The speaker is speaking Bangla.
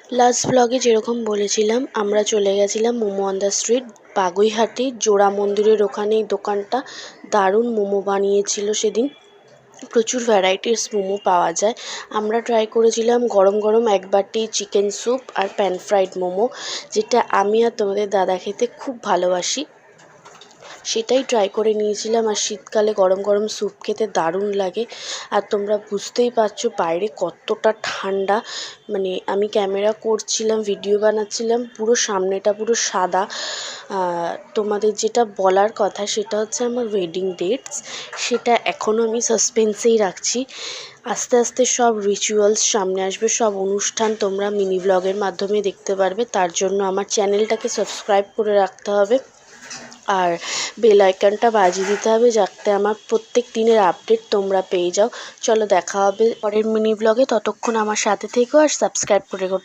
লাস্ট ব্লগে যেরকম বলেছিলাম, আমরা চলে গেছিলাম momo on the street Baguiati জোড়া মন্দিরের ওখানে। এই দোকানটা দারুণ মোমো বানিয়েছিল সেদিন। প্রচুর ভ্যারাইটিস মোমো পাওয়া যায়। আমরা ট্রাই করেছিলাম গরম গরম এক বাটি চিকেন স্যুপ আর প্যান ফ্রাইড মোমো, যেটা আমি আর তোমাদের দাদা খেতে খুব ভালোবাসি, সেটাই ট্রাই করে নিয়েছিলাম। আর শীতকালে গরম গরম স্যুপ খেতে দারুণ লাগে। আর তোমরা বুঝতেই পারছো বাইরে কতটা ঠান্ডা। মানে আমি ক্যামেরা করছিলাম, ভিডিও বানাচ্ছিলাম, পুরো সামনেটা পুরো সাদা। তোমাদের যেটা বলার কথা সেটা হচ্ছে আমার ওয়েডিং ডেটস, সেটা এখনও আমি সাসপেন্সেই রাখছি। আস্তে আস্তে সব রিচুয়ালস সামনে আসবে, সব অনুষ্ঠান তোমরা মিনি ব্লগের মাধ্যমে দেখতে পারবে। তার জন্য আমার চ্যানেলটাকে সাবস্ক্রাইব করে রাখতে হবে আর বেল আইকনটা বাজিয়ে দিতে হবে, যাতে আমার প্রত্যেক দিনের আপডেট তোমরা পেয়ে যাও। চলো দেখা হবে পরের মিনি ব্লগে, ততক্ষণ আমার সাথে থেকো আর সাবস্ক্রাইব করে রেখো।